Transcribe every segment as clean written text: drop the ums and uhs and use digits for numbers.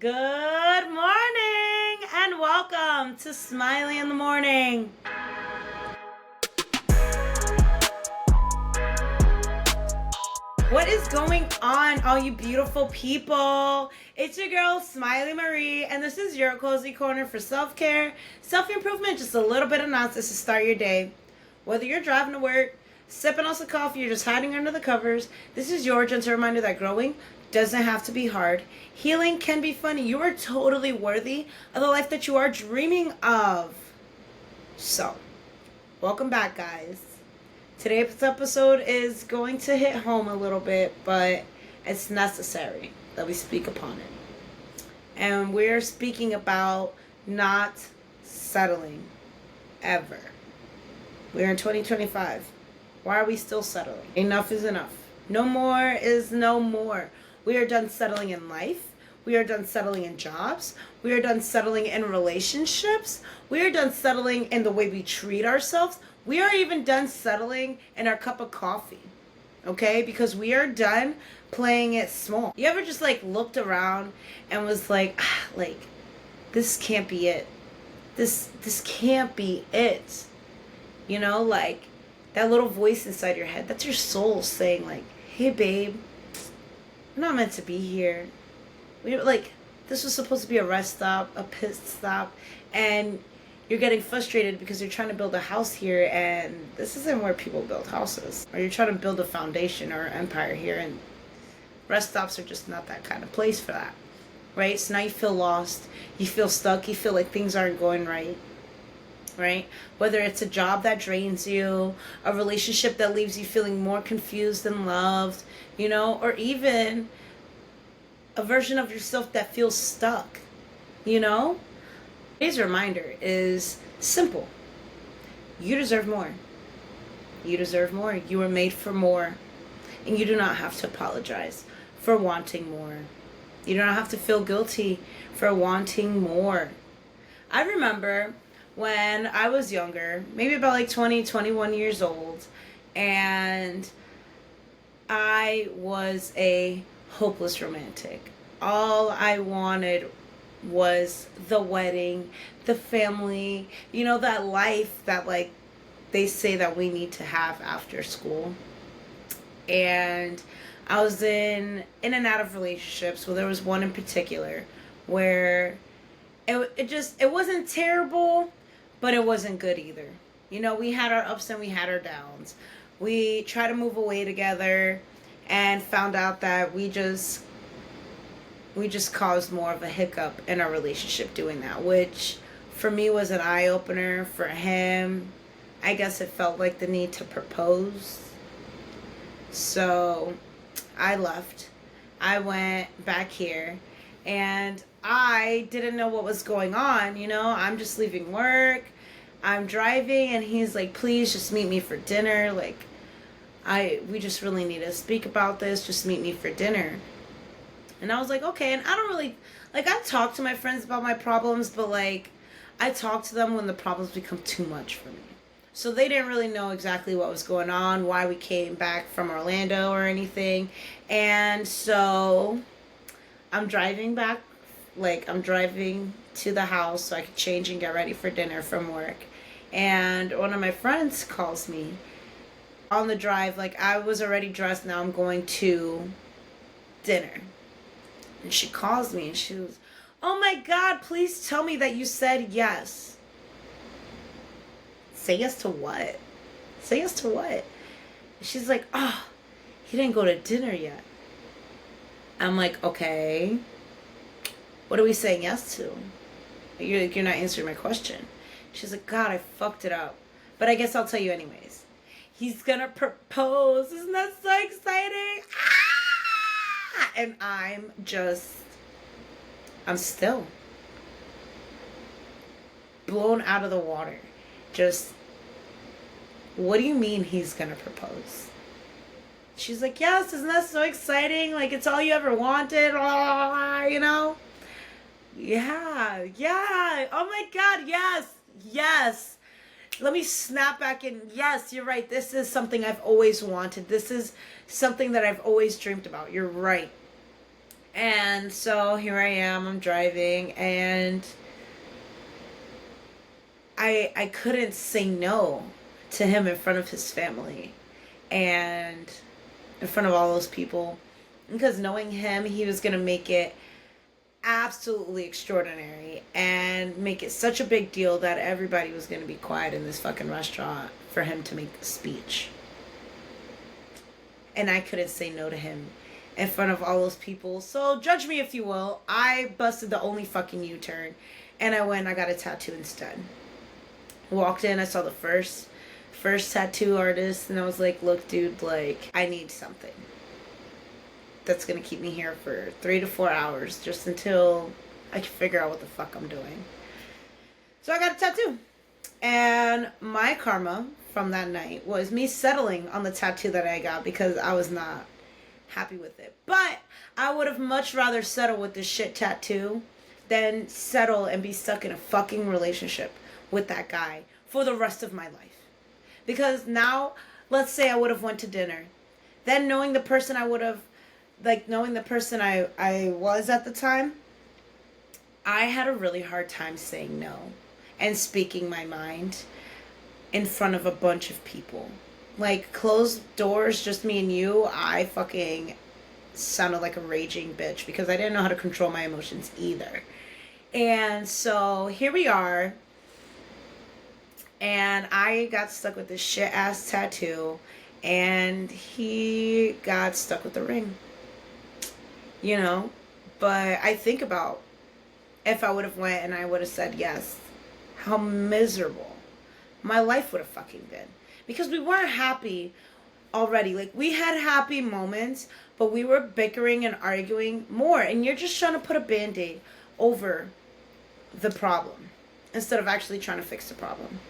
Good morning and welcome to Smiley in the Morning. What is going on, all you beautiful people? It's your girl, Smiley Marie, and this is your cozy corner for self-care, self-improvement, just a little bit of nonsense to start your day. Whether you're driving to work, sipping on some coffee, or just hiding under the covers, this is your gentle reminder that growing doesn't have to be hard. Healing can be fun. You are totally worthy of the life that you are dreaming of. So, welcome back, guys. Today's episode is going to hit home a little bit, but it's necessary that we speak upon it. And we're speaking about not settling ever. We're in 2025. Why are we still settling? Enough is enough. No more is no more. We are done settling in life. We are done settling in jobs. We are done settling in relationships. We are done settling in the way we treat ourselves. We are even done settling in our cup of coffee. Okay? Because we are done playing it small. You ever just looked around and was like, this can't be it. This can't be it. You know, that little voice inside your head. That's your soul saying hey babe, I'm not meant to be here. This was supposed to be a rest stop, a pit stop, and you're getting frustrated because you're trying to build a house here, and this isn't where people build houses. Or you're trying to build a foundation or an empire here, and rest stops are just not that kind of place for that, right? So now you feel lost, you feel stuck, you feel like things aren't going right. Right? Whether it's a job that drains you, a relationship that leaves you feeling more confused than loved, or even a version of yourself that feels stuck, Today's reminder is simple. You deserve more. You deserve more. You were made for more. And you do not have to apologize for wanting more. You do not have to feel guilty for wanting more. I remember when I was younger, maybe about 20, 21 years old, and I was a hopeless romantic. All I wanted was the wedding, the family, that life that they say that we need to have after school. And I was in and out of relationships. Well, there was one in particular where it wasn't terrible, but it wasn't good either. We had our ups and we had our downs. We tried to move away together and found out that we just caused more of a hiccup in our relationship doing that, which for me was an eye-opener. For him, I guess it felt like the need to propose. So I left. I went back here, and I didn't know what was going on. I'm just leaving work. I'm driving, and he's like, please just meet me for dinner. We just really need to speak about this. Just meet me for dinner. And I was like, okay. And I don't really, I talk to my friends about my problems, but I talk to them when the problems become too much for me. So they didn't really know exactly what was going on, why we came back from Orlando or anything. And so I'm driving back, I'm driving to the house so I could change and get ready for dinner from work. And one of my friends calls me on the drive. I was already dressed, now I'm going to dinner. And she calls me and she was, oh my God, please tell me that you said yes. Say yes to what? Say yes to what? She's like, oh, he didn't go to dinner yet. I'm like, okay, what are we saying yes to? You're not answering my question. She's like, God, I fucked it up. But I guess I'll tell you anyways. He's gonna propose. Isn't that so exciting? Ah! And I'm still blown out of the water. Just, what do you mean he's gonna propose? She's like, yes, isn't that so exciting? It's all you ever wanted, Yeah. Oh my God, yes. Let me snap back in. Yes, you're right. This is something I've always wanted. This is something that I've always dreamed about. You're right. And so here I am, I'm driving, and I couldn't say no to him in front of his family and in front of all those people, because knowing him, he was going to make it absolutely extraordinary and make it such a big deal that everybody was going to be quiet in this fucking restaurant for him to make the speech. And I couldn't say no to him in front of all those people. So judge me if you will. I busted the only fucking U-turn, and I got a tattoo instead. Walked in, I saw the first tattoo artist, and I was like, look, dude, like, I need something that's gonna keep me here for 3 to 4 hours just until I can figure out what the fuck I'm doing. So I got a tattoo. And my karma from that night was me settling on the tattoo that I got because I was not happy with it. But I would have much rather settle with this shit tattoo than settle and be stuck in a fucking relationship with that guy for the rest of my life. Because now, let's say I would have went to dinner. Then knowing the person I would have, like knowing the person I was at the time, I had a really hard time saying no and speaking my mind in front of a bunch of people. Like, closed doors, just me and you, I fucking sounded like a raging bitch because I didn't know how to control my emotions either. And so here we are. And I got stuck with this shit ass tattoo, and he got stuck with the ring. You know? But I think about if I would have went and I would have said yes, how miserable my life would have fucking been. Because we weren't happy already. Like, we had happy moments, but we were bickering and arguing more. And you're just trying to put a band-aid over the problem instead of actually trying to fix the problem.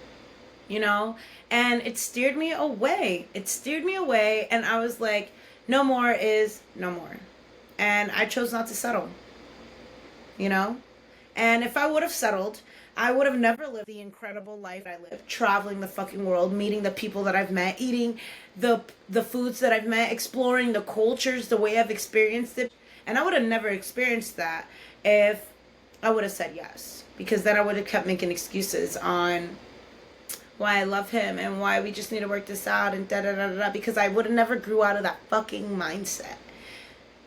You know? And it steered me away. And I was like, no more is no more. And I chose not to settle. You know? And if I would have settled, I would have never lived the incredible life I lived, traveling the fucking world, meeting the people that I've met, eating the foods that I've met, exploring the cultures the way I've experienced it. And I would have never experienced that if I would have said yes. Because then I would have kept making excuses on why I love him and why we just need to work this out and da-da-da-da-da. Because I would have never grew out of that fucking mindset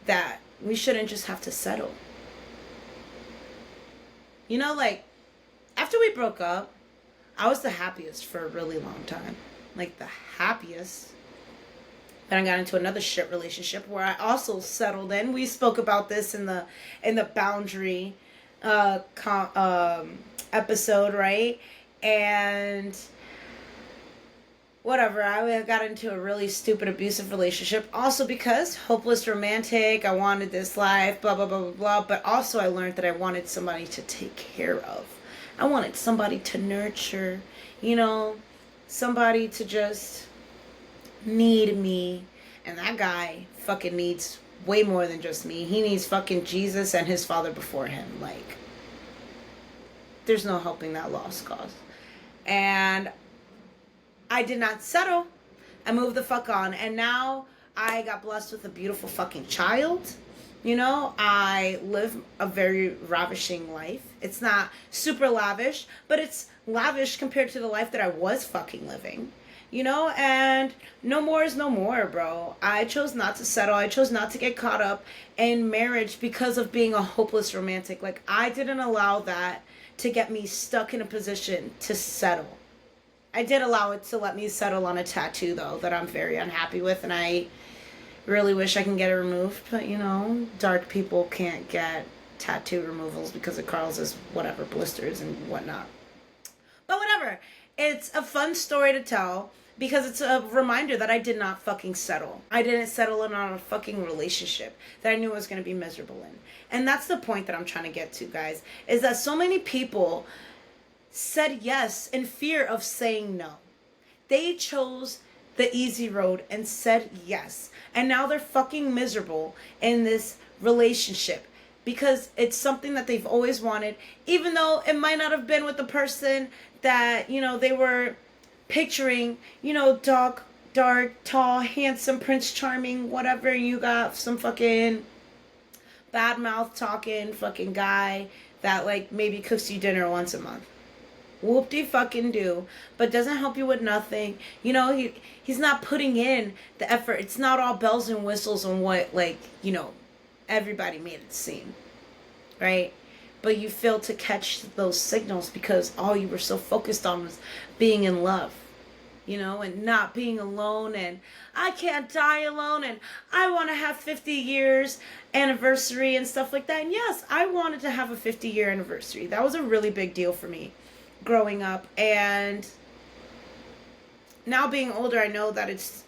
that we shouldn't just have to settle. You know, like, after we broke up, I was the happiest for a really long time. Like, the happiest. Then I got into another shit relationship where I also settled in. We spoke about this in the boundary episode, right? And whatever, I got into a really stupid abusive relationship. Also because hopeless romantic, I wanted this life, blah, blah, blah, blah, blah. But also I learned that I wanted somebody to take care of. I wanted somebody to nurture, you know, somebody to just need me. And that guy fucking needs way more than just me. He needs fucking Jesus and his father before him. Like, there's no helping that lost cause. And I did not settle. I moved the fuck on. And now I got blessed with a beautiful fucking child. You know, I live a very ravishing life. It's not super lavish, but it's lavish compared to the life that I was fucking living. You know, and no more is no more, bro. I chose not to settle. I chose not to get caught up in marriage because of being a hopeless romantic. Like, I didn't allow that to get me stuck in a position to settle. I did allow it to let me settle on a tattoo, though, that I'm very unhappy with, and I really wish I can get it removed. But, you know, dark people can't get tattoo removals because it causes whatever, blisters and whatnot. But whatever. It's a fun story to tell because it's a reminder that I did not fucking settle. I didn't settle in on a fucking relationship that I knew I was going to be miserable in. And that's the point that I'm trying to get to, guys, is that so many people said yes in fear of saying no. They chose the easy road and said yes. And now they're fucking miserable in this relationship because it's something that they've always wanted, even though it might not have been with the person that, you know, they were picturing, you know, dark, tall, handsome, Prince Charming, whatever. You got some fucking bad mouth talking fucking guy that like maybe cooks you dinner once a month. Whoop-de-fucking-do, but doesn't help you with nothing. You know, he's not putting in the effort. It's not all bells and whistles on what, like, you know, everybody made it seem, right? But you fail to catch those signals because all you were so focused on was being in love, you know, and not being alone, and I can't die alone, and I want to have 50 years anniversary and stuff like that. And yes, I wanted to have a 50-year anniversary. That was a really big deal for me growing up, and now being older, I know that it's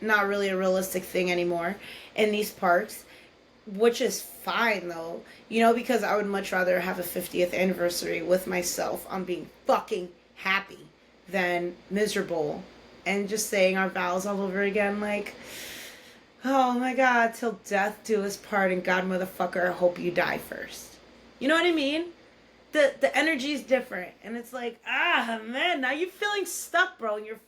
not really a realistic thing anymore in these parts, which is fine though, you know, because I would much rather have a 50th anniversary with myself on being fucking happy than miserable and just saying our vows all over again, like, oh my god, till death do us part, and God motherfucker, I hope you die first. You know what I mean? The energy is different, and it's like, man, now you're feeling stuck, bro, and you're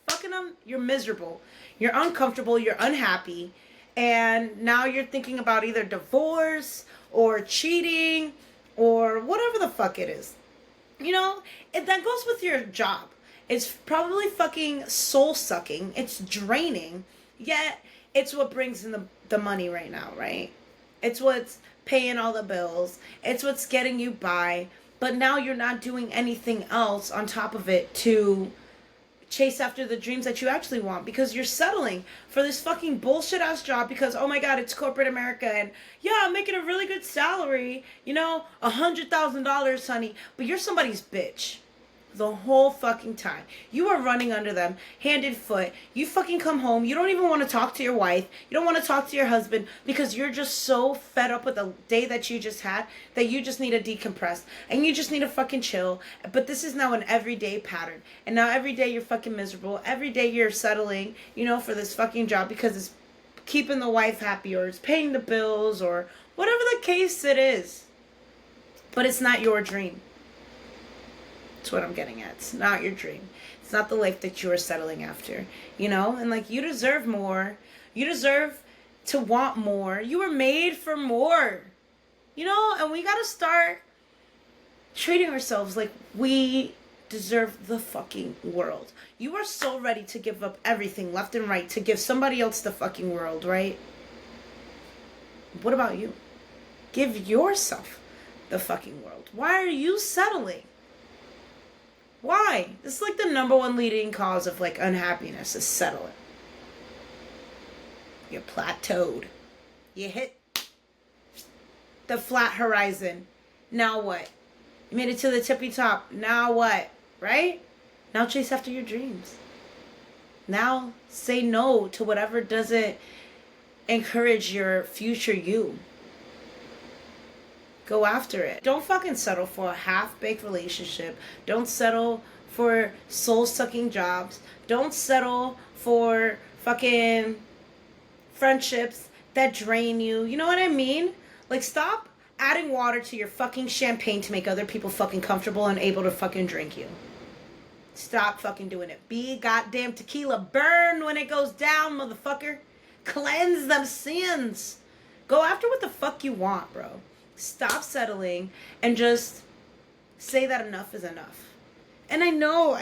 you're miserable, you're uncomfortable, you're unhappy, and now you're thinking about either divorce or cheating or whatever the fuck it is, you know. That goes with your job. It's probably fucking soul sucking, it's draining, yet it's what brings in the money right now, right? It's what's paying all the bills, it's what's getting you by. But now you're not doing anything else on top of it to chase after the dreams that you actually want, because you're settling for this fucking bullshit ass job because, oh my god, it's corporate America, and yeah, I'm making a really good salary, you know, $100,000, honey, but you're somebody's bitch. The whole fucking time. You are running under them, hand and foot. You fucking come home. You don't even want to talk to your wife. You don't want to talk to your husband because you're just so fed up with the day that you just had that you just need to decompress. And you just need to fucking chill. But this is now an everyday pattern. And now every day you're fucking miserable. Every day you're settling, you know, for this fucking job because it's keeping the wife happy or it's paying the bills or whatever the case it is. But it's not your dream. That's what I'm getting at. It's not your dream. It's not the life that you are settling after, you know? And like, you deserve more. You deserve to want more. You were made for more, you know? And we gotta start treating ourselves like we deserve the fucking world. You are so ready to give up everything left and right to give somebody else the fucking world, right? What about you? Give yourself the fucking world. Why are you settling? Why? This is like the #1 leading cause of like unhappiness is settling. You're plateaued. You hit the flat horizon. Now what? You made it to the tippy top. Now what? Right? Now chase after your dreams. Now say no to whatever doesn't encourage your future you. Go after it. Don't fucking settle for a half-baked relationship. Don't settle for soul-sucking jobs. Don't settle for fucking friendships that drain you. You know what I mean? Like, stop adding water to your fucking champagne to make other people fucking comfortable and able to fucking drink you. Stop fucking doing it. Be goddamn tequila. Burn when it goes down, motherfucker. Cleanse them sins. Go after what the fuck you want, bro. Stop settling and just say that enough is enough. And I know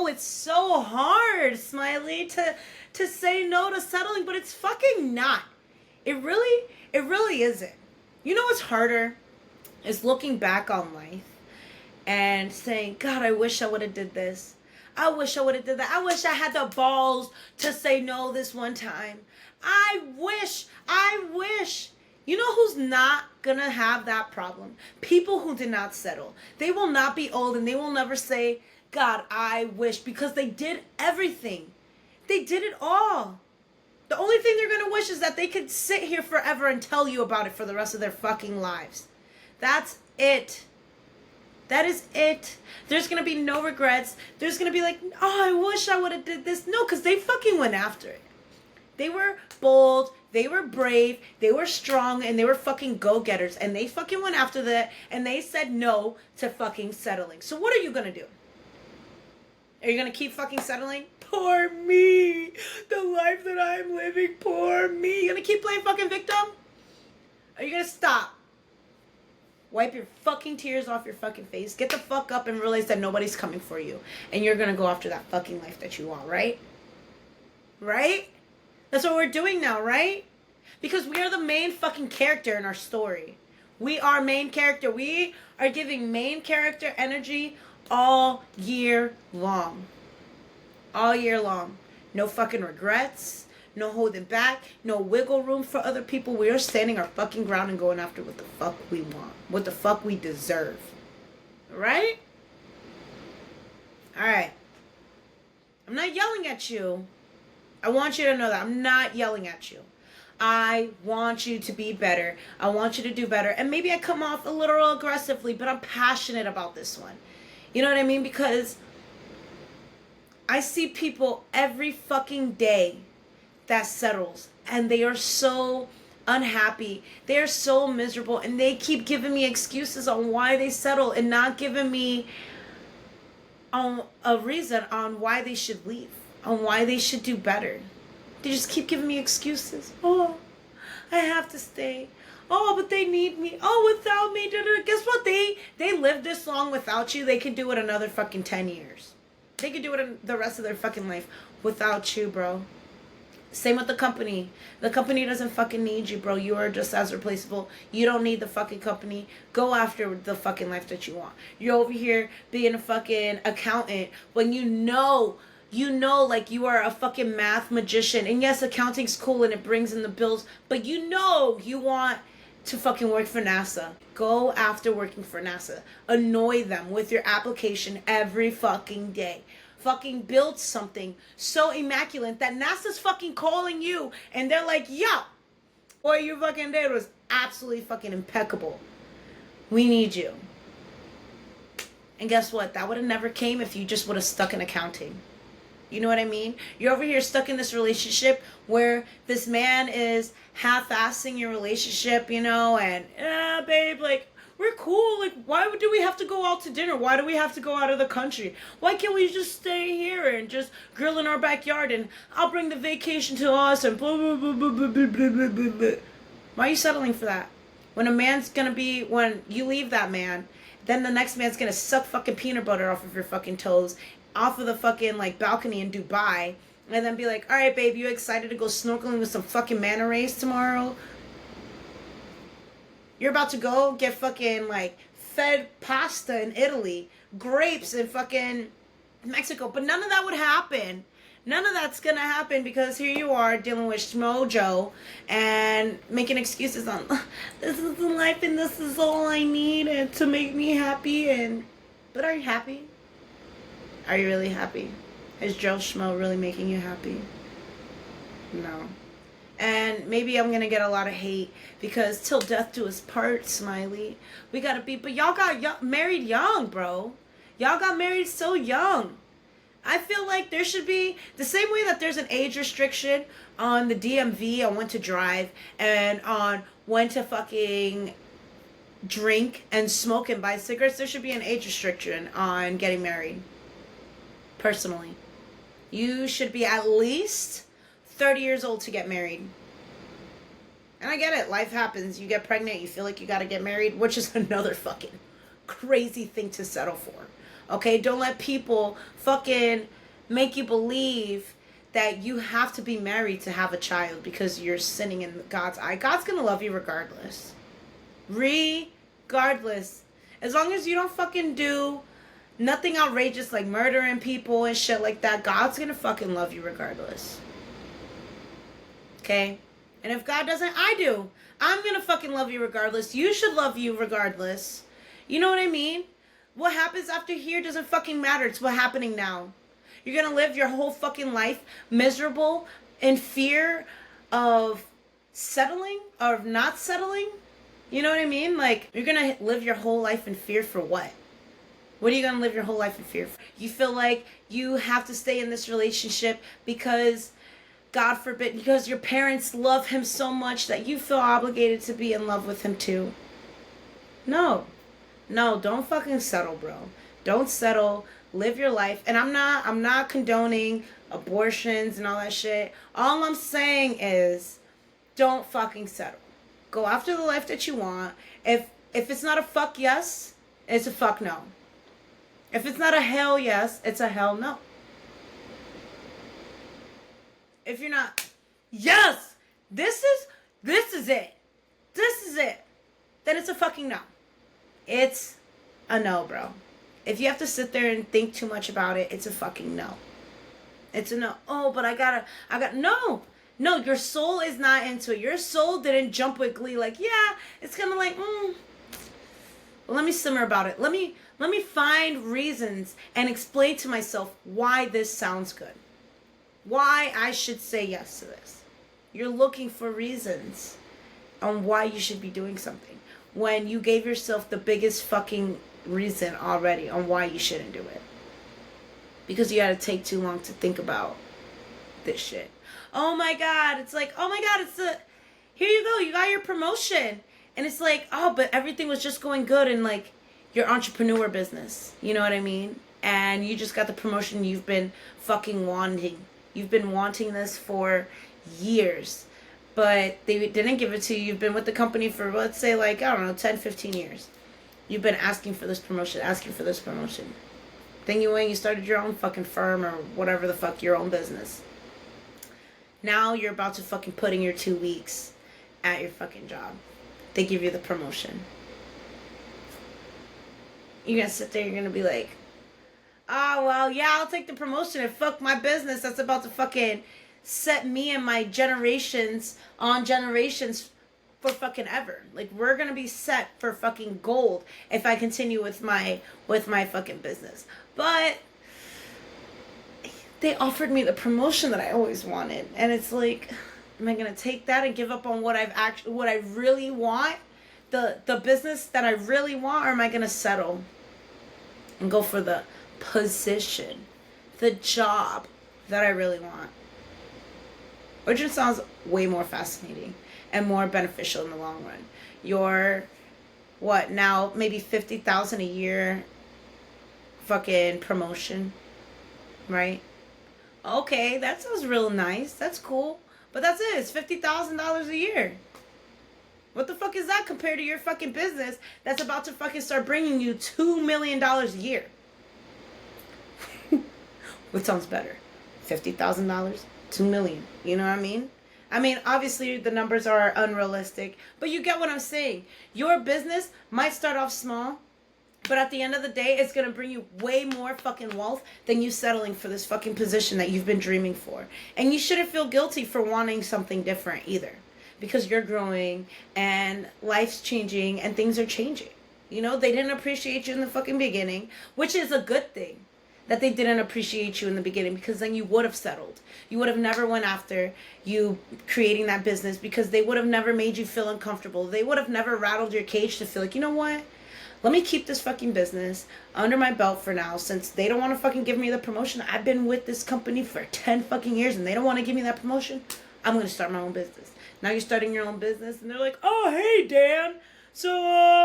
it's so hard, Smiley, to say no to settling, but it's fucking not. It really isn't. You know what's harder is looking back on life and saying, God, I wish I would have did this. I wish I would have did that. I wish I had the balls to say no this one time. I wish. You know who's not gonna have that problem? People who did not settle. They will not be old and they will never say, God, I wish, because they did everything. They did it all. The only thing they're gonna wish is that they could sit here forever and tell you about it for the rest of their fucking lives. That's it. That is it. There's gonna be no regrets. There's gonna be like, oh, I wish I would have did this. No, because they fucking went after it. They were bold, they were brave, they were strong, and they were fucking go-getters. And they fucking went after that, and they said no to fucking settling. So what are you gonna do? Are you gonna keep fucking settling? Poor me. The life that I'm living, poor me. You gonna keep playing fucking victim? Are you gonna stop? Wipe your fucking tears off your fucking face. Get the fuck up and realize that nobody's coming for you. And you're gonna go after that fucking life that you want, right? Right? That's what we're doing now, right? Because we are the main fucking character in our story. We are main character. We are giving main character energy all year long. All year long. No fucking regrets. No holding back. No wiggle room for other people. We are standing our fucking ground and going after what the fuck we want. What the fuck we deserve. Right? Alright. I'm not yelling at you. I want you to know that. I'm not yelling at you. I want you to be better. I want you to do better. And maybe I come off a little aggressively, but I'm passionate about this one. You know what I mean? Because I see people every fucking day that settles, and they are so unhappy. They are so miserable, and they keep giving me excuses on why they settle and not giving me a reason on why they should leave, on why they should do better. They just keep giving me excuses. Oh, I have to stay. Oh, but they need me. Oh, without me. Guess what? They lived this long without you. They could do it another fucking 10 years. They could do it in the rest of their fucking life without you, bro. Same with the company. The company doesn't fucking need you, bro. You are just as replaceable. You don't need the fucking company. Go after the fucking life that you want. You're over here being a fucking accountant when you know, like you are a fucking math magician. And yes, accounting's cool and it brings in the bills, but you know you want to fucking work for NASA. Go after working for NASA. Annoy them with your application every fucking day. Fucking build something so immaculate that NASA's fucking calling you and they're like, yo, what you fucking did was absolutely fucking impeccable. We need you. And guess what? That would have never came if you just would have stuck in accounting. You know what I mean? You're over here stuck in this relationship where this man is half-assing your relationship, you know, and, babe, like, we're cool. Like, why do we have to go out to dinner? Why do we have to go out of the country? Why can't we just stay here and just grill in our backyard and I'll bring the vacation to us and blah, blah, blah, blah, blah, blah, blah, blah, blah. Why are you settling for that? When you leave that man, then the next man's gonna suck fucking peanut butter off of your fucking toes, off of the fucking, like, balcony in Dubai, and then be like, all right, babe, you excited to go snorkeling with some fucking manta rays tomorrow? You're about to go get fucking, like, fed pasta in Italy, grapes in fucking Mexico, but none of that would happen. None of that's gonna happen because here you are dealing with Schmojo and making excuses on, this is the life and this is all I need and to make me happy. But are you happy? Are you really happy? Is Joe Schmo really making you happy? No. And maybe I'm going to get a lot of hate because till death do us part, Smiley. We got to be, but y'all got married young, bro. Y'all got married so young. I feel like there should be, the same way that there's an age restriction on the DMV on when to drive and on when to fucking drink and smoke and buy cigarettes, there should be an age restriction on getting married. Personally. You should be at least 30 years old to get married. And I get it. Life happens. You get pregnant. You feel like you got to get married, which is another fucking crazy thing to settle for. Okay? Don't let people fucking make you believe that you have to be married to have a child because you're sinning in God's eye. God's going to love you regardless. Regardless. As long as you don't fucking do nothing outrageous like murdering people and shit like that, God's going to fucking love you regardless. Okay? And if God doesn't, I do. I'm gonna fucking love you regardless. You should love you regardless. You know what I mean? What happens after here doesn't fucking matter. It's what's happening now. You're gonna live your whole fucking life miserable in fear of settling or of not settling. You know what I mean? Like, you're gonna live your whole life in fear for what? What are you gonna live your whole life in fear for? You feel like you have to stay in this relationship because, God forbid, because your parents love him so much that you feel obligated to be in love with him too. No, don't fucking settle, bro. Don't settle. Live your life. And I'm not condoning abortions and all that shit. All I'm saying is, don't fucking settle. Go after the life that you want. If If it's not a fuck yes, it's a fuck no. If it's not a hell yes, it's a hell no. If you're not, yes, this is it. This is it. Then it's a fucking no. It's a no, bro. If you have to sit there and think too much about it, it's a fucking no. It's a no. Oh, but no. No, your soul is not into it. Your soul didn't jump with glee like, yeah, it's kind of like, well, let me simmer about it. Let me find reasons and explain to myself why this sounds good. Why I should say yes to this. You're looking for reasons on why you should be doing something when you gave yourself the biggest fucking reason already on why you shouldn't do it. Because you gotta take too long to think about this shit. Oh my God, it's like, oh my God, here you go, you got your promotion. And it's like, oh, but everything was just going good in like your entrepreneur business. You know what I mean? And you just got the promotion you've been fucking wanting. You've been wanting this for years. But they didn't give it to you. You've been with the company for, let's say, like, I don't know, 10, 15 years. You've been asking for this promotion. Then you went, you started your own fucking firm or whatever the fuck, your own business. Now you're about to fucking put in your 2 weeks at your fucking job. They give you the promotion. You're gonna sit there, you're gonna be like, oh, well, yeah, I'll take the promotion and fuck my business that's about to fucking set me and my generations on generations for fucking ever. Like, we're gonna be set for fucking gold if I continue with my fucking business. But they offered me the promotion that I always wanted, and it's like, am I gonna take that and give up on what I really want, the business that I really want, or am I gonna settle and go for the position, the job that I really want? Which just sounds way more fascinating and more beneficial in the long run. Your, what, now maybe $50,000 a year fucking promotion, right? Okay, that sounds real nice. That's cool. But that's it. It's $50,000 a year. What the fuck is that compared to your fucking business that's about to fucking start bringing you $2 million a year? What sounds better? $50,000? $2 million. You know what I mean? I mean, obviously the numbers are unrealistic, but you get what I'm saying. Your business might start off small, but at the end of the day, it's going to bring you way more fucking wealth than you settling for this fucking position that you've been dreaming for. And you shouldn't feel guilty for wanting something different either, because you're growing and life's changing and things are changing. You know, they didn't appreciate you in the fucking beginning, which is a good thing that they didn't appreciate you in the beginning, because then you would have settled. You would have never went after you creating that business, because they would have never made you feel uncomfortable. They would have never rattled your cage to feel like, you know what? Let me keep this fucking business under my belt for now, since they don't want to fucking give me the promotion. I've been with this company for 10 fucking years and they don't want to give me that promotion. I'm going to start my own business. Now you're starting your own business and they're like, oh, hey, Dan. So,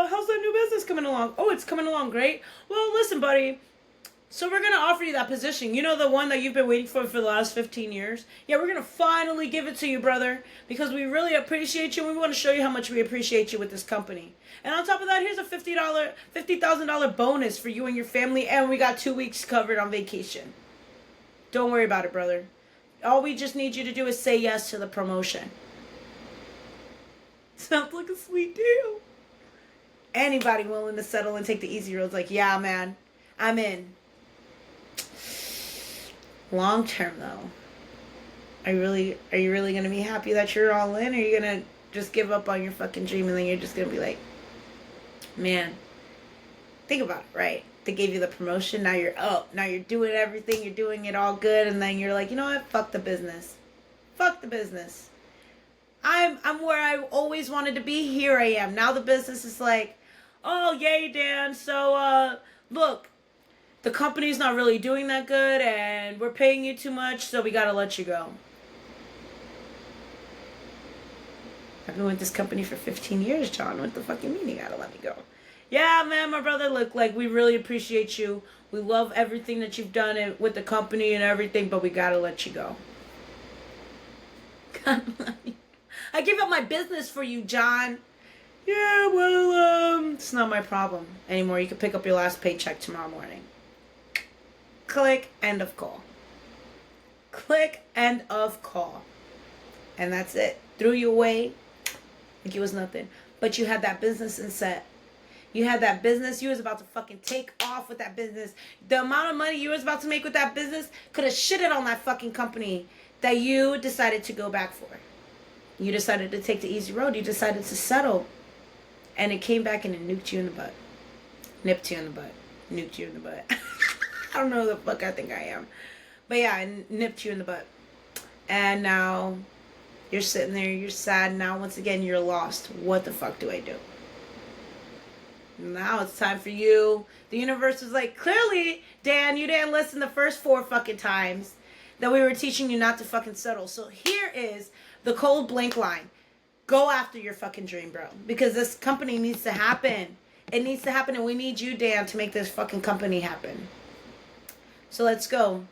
how's that new business coming along? Oh, it's coming along great. Well, listen, buddy. So we're going to offer you that position. You know, the one that you've been waiting for the last 15 years? Yeah, we're going to finally give it to you, brother, because we really appreciate you and we want to show you how much we appreciate you with this company. And on top of that, here's a $50,000 bonus for you and your family, and we got 2 weeks covered on vacation. Don't worry about it, brother. All we just need you to do is say yes to the promotion. Sounds like a sweet deal. Anybody willing to settle and take the easy road's like, yeah, man, I'm in. Long term, though, are you really gonna be happy that you're all in, or are you gonna just give up on your fucking dream and then you're just gonna be like, man, think about it, right? They gave you the promotion, now you're up, now you're doing everything, you're doing it all good, and then you're like, you know what, fuck the business. I'm where I always wanted to be. Here I am. Now the business is like, oh, yay, Dan, so look, the company's not really doing that good, and we're paying you too much, so we gotta let you go. I've been with this company for 15 years, John. What the fucking mean you gotta let me go? Yeah, man, my brother, look, like, we really appreciate you. We love everything that you've done with the company and everything, but we gotta let you go. God, I give up my business for you, John. Yeah, well, it's not my problem anymore. You can pick up your last paycheck tomorrow morning. Click, end of call. Click, end of call. And that's it. Threw you away like it was nothing. But you had that business in set. You had that business. You was about to fucking take off with that business. The amount of money you was about to make with that business could have shitted on that fucking company that you decided to go back for. You decided to take the easy road. You decided to settle. And it came back and it nuked you in the butt. Nipped you in the butt. Nuked you in the butt. I don't know who the fuck I think I am. But yeah, it nipped you in the butt. And now you're sitting there. You're sad. Now once again you're lost. What the fuck do I do? Now it's time for you. The universe was like, clearly, Dan, you didn't listen the first 4 fucking times that we were teaching you not to fucking settle. So here is the cold blank line. Go after your fucking dream, bro. Because this company needs to happen. It needs to happen, and we need you, Dan, to make this fucking company happen. So let's go.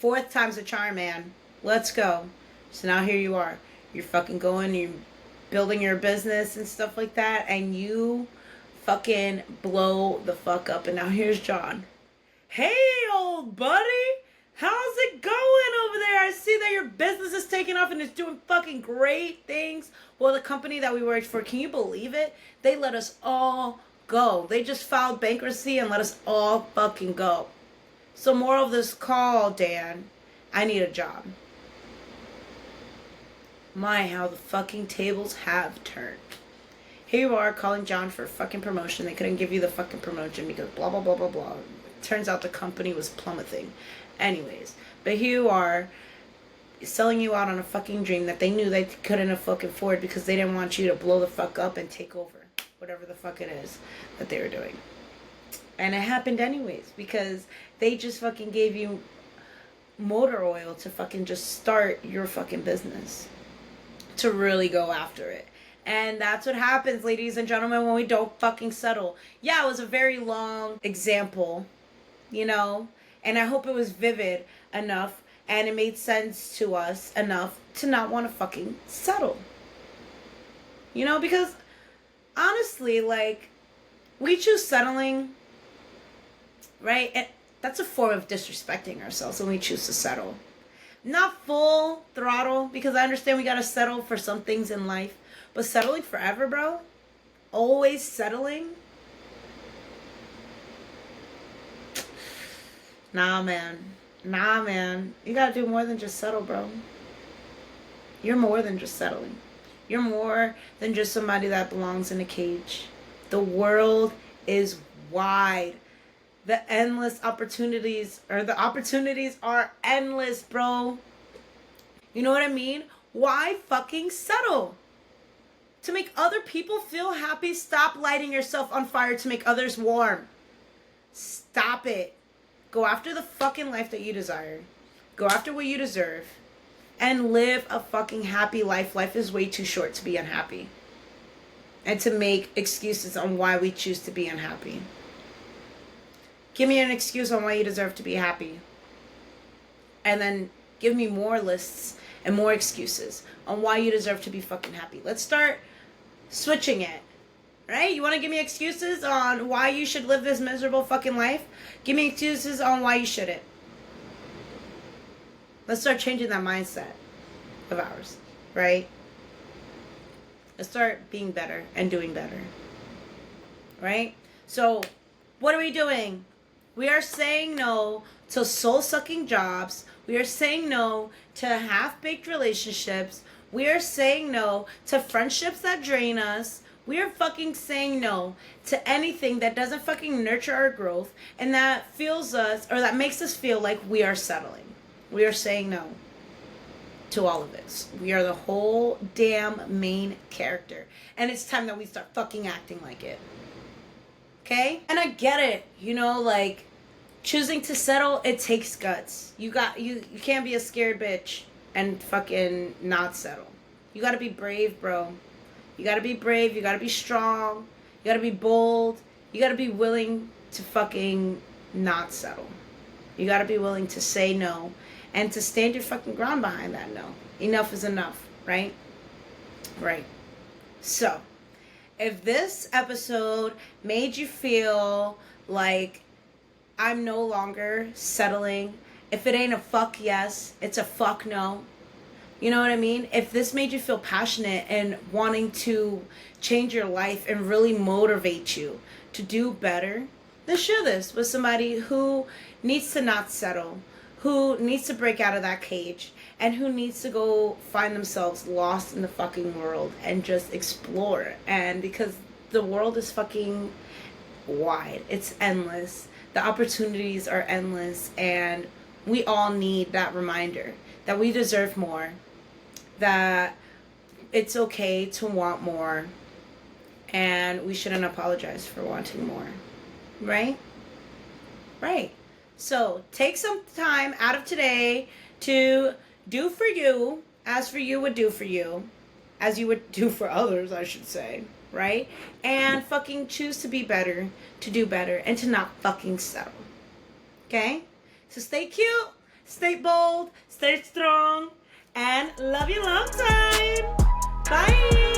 4th time's a charm, man. Let's go. So now here you are. You're fucking going, you're building your business and stuff like that, and you fucking blow the fuck up. And now here's John. Hey, old buddy. How's it going over there? I see that your business is taking off and it's doing fucking great things. Well, the company that we worked for, can you believe it? They let us all go. They just filed bankruptcy and let us all fucking go. So moral of this call, Dan, I need a job. My, how the fucking tables have turned. Here you are calling John for a fucking promotion. They couldn't give you the fucking promotion because blah, blah, blah, blah, blah. Turns out the company was plummeting. Anyways, but here you are selling you out on a fucking dream that they knew they couldn't fucking afford because they didn't want you to blow the fuck up and take over whatever the fuck it is that they were doing. And it happened anyways because they just fucking gave you motor oil to fucking just start your fucking business, to really go after it. And that's what happens, ladies and gentlemen, when we don't fucking settle. Yeah, it was a very long example, you know, and I hope it was vivid enough and it made sense to us enough to not want to fucking settle. You know, because honestly, like, we choose settling, right? And that's a form of disrespecting ourselves when we choose to settle. Not full throttle, because I understand we gotta settle for some things in life. But settling forever, bro? Always settling? Nah, man. Nah, man. You gotta do more than just settle, bro. You're more than just settling. You're more than just somebody that belongs in a cage. The world is wide. The endless opportunities, or the opportunities are endless, bro. You know what I mean? Why fucking settle? To make other people feel happy, stop lighting yourself on fire to make others warm. Stop it. Go after the fucking life that you desire. Go after what you deserve. And live a fucking happy life. Life is way too short to be unhappy. And to make excuses on why we choose to be unhappy. Give me an excuse on why you deserve to be happy. And then give me more lists and more excuses on why you deserve to be fucking happy. Let's start switching it. Right? You want to give me excuses on why you should live this miserable fucking life? Give me excuses on why you shouldn't. Let's start changing that mindset of ours. Right? Let's start being better and doing better. Right? So, what are we doing? We are saying no to soul-sucking jobs. We are saying no to half-baked relationships. We are saying no to friendships that drain us. We are fucking saying no to anything that doesn't fucking nurture our growth and that feels us, or that makes us feel like we are settling. We are saying no to all of it. We are the whole damn main character. And it's time that we start fucking acting like it. Okay? And I get it. You know, like, choosing to settle, it takes guts. You can't be a scared bitch and fucking not settle. You gotta be brave, bro. You gotta be brave. You gotta be strong. You gotta be bold. You gotta be willing to fucking not settle. You gotta be willing to say no and to stand your fucking ground behind that no. Enough is enough, right? Right. So, if this episode made you feel like I'm no longer settling, if it ain't a fuck yes, it's a fuck no. You know what I mean? If this made you feel passionate and wanting to change your life and really motivate you to do better, then share this with somebody who needs to not settle, who needs to break out of that cage, and who needs to go find themselves lost in the fucking world and just explore. And because the world is fucking wide, it's endless. The opportunities are endless, and we all need that reminder that we deserve more, that it's okay to want more, and we shouldn't apologize for wanting more. Right? Right. So take some time out of today to do for you as for you would do for you, as you would do for others, I should say. Right? And fucking choose to be better, to do better, and to not fucking settle. Okay? So stay cute, stay bold, stay strong, and love you long time. Bye.